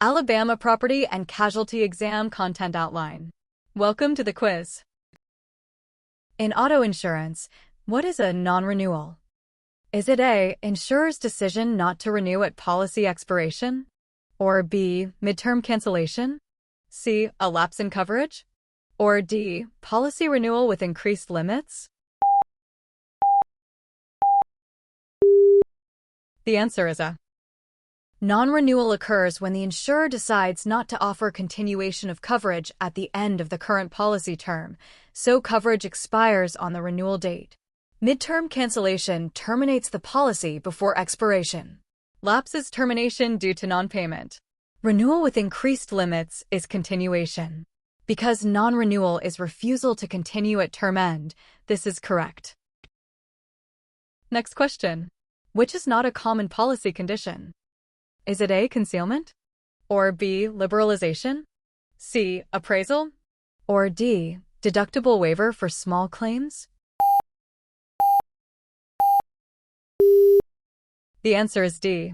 Alabama Property and Casualty Exam Content Outline. Welcome to the quiz. In auto insurance, what is a non-renewal? Is it A, insurer's decision not to renew at policy expiration? Or B, midterm cancellation? C, a lapse in coverage? Or D, policy renewal with increased limits? The answer is A. Non-renewal occurs when the insurer decides not to offer continuation of coverage at the end of the current policy term, so coverage expires on the renewal date. Midterm cancellation terminates the policy before expiration. Lapse is termination due to non-payment. Renewal with increased limits is continuation. Because non-renewal is refusal to continue at term end, this is correct. Next question. Which is not a common policy condition? Is it A, concealment? Or B, liberalization? C, appraisal? Or D, deductible waiver for small claims? The answer is D.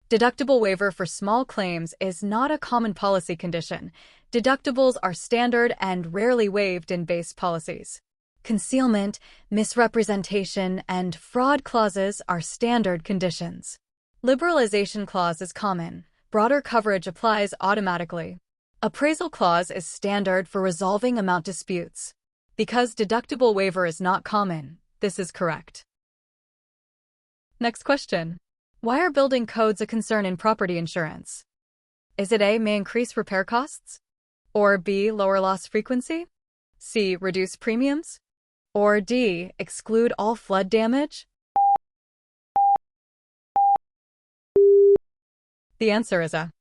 Deductible waiver for small claims is not a common policy condition. Deductibles are standard and rarely waived in base policies. Concealment, misrepresentation, and fraud clauses are standard conditions. Liberalization clause is common. Broader coverage applies automatically. Appraisal clause is standard for resolving amount disputes. Because deductible waiver is not common, this is correct. Next question. Why are building codes a concern in property insurance? Is it A, may increase repair costs? Or B, lower loss frequency? C, reduce premiums? Or D, exclude all flood damage? The answer is A.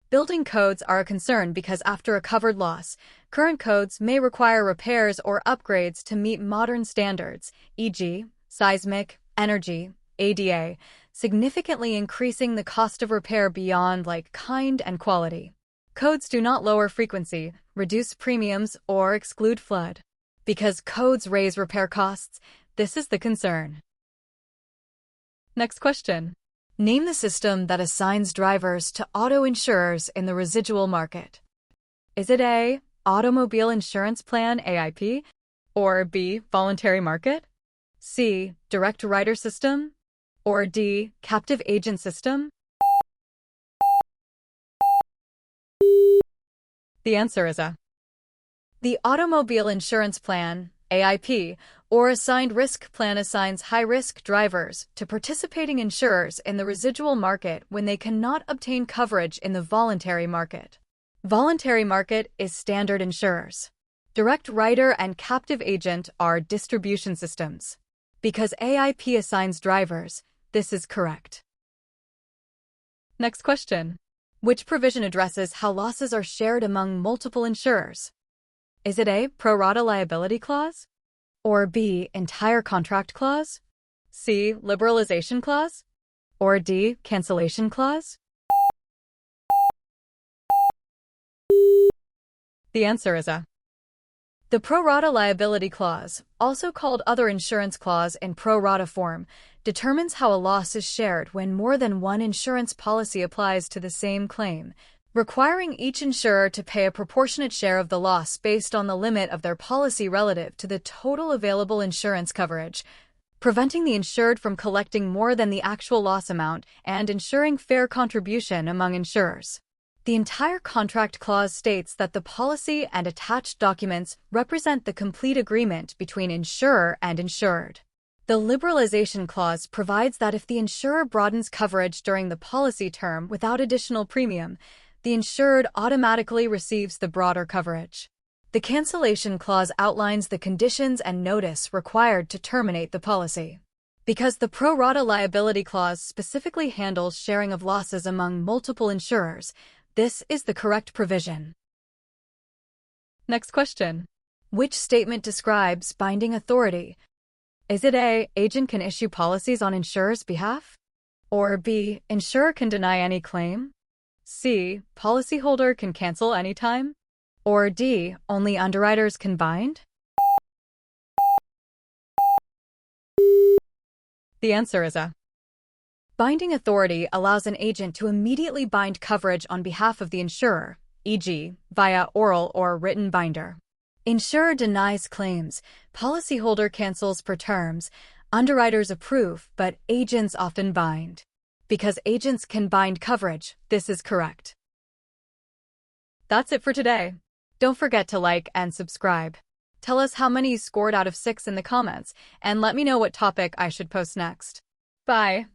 Building codes are a concern because after a covered loss, current codes may require repairs or upgrades to meet modern standards, e.g., seismic, energy, ADA, significantly increasing the cost of repair beyond kind and quality. Codes do not lower frequency, reduce premiums, or exclude flood. Because codes raise repair costs, this is the concern. Next question. Name the system that assigns drivers to auto insurers in the residual market. Is it A, Automobile Insurance Plan AIP? Or B, Voluntary Market? C, Direct Writer System? Or D, Captive Agent System? The answer is A. The Automobile Insurance Plan, AIP, or Assigned Risk Plan assigns high-risk drivers to participating insurers in the residual market when they cannot obtain coverage in the voluntary market. Voluntary market is standard insurers. Direct writer and captive agent are distribution systems. Because AIP assigns drivers, this is correct. Next question. Which provision addresses how losses are shared among multiple insurers? Is it A, pro rata liability clause? Or B, entire contract clause? C, liberalization clause? Or D, cancellation clause? The answer is A. The pro rata liability clause, also called other insurance clause in pro rata form, determines how a loss is shared when more than one insurance policy applies to the same claim, requiring each insurer to pay a proportionate share of the loss based on the limit of their policy relative to the total available insurance coverage, preventing the insured from collecting more than the actual loss amount and ensuring fair contribution among insurers. The entire contract clause states that the policy and attached documents represent the complete agreement between insurer and insured. The liberalization clause provides that if the insurer broadens coverage during the policy term without additional premium, the insured automatically receives the broader coverage. The cancellation clause outlines the conditions and notice required to terminate the policy. Because the pro rata liability clause specifically handles sharing of losses among multiple insurers, this is the correct provision. Next question. Which statement describes binding authority? Is it A, agent can issue policies on insurer's behalf? Or B, insurer can deny any claim? C, policyholder can cancel anytime? Or D, only underwriters can bind? The answer is A. Binding authority allows an agent to immediately bind coverage on behalf of the insurer, e.g., via oral or written binder. Insurer denies claims, policyholder cancels per terms, underwriters approve, but agents often bind. Because agents can bind coverage, this is correct. That's it for today. Don't forget to like and subscribe. Tell us how many you scored out of 6 in the comments, and let me know what topic I should post next. Bye.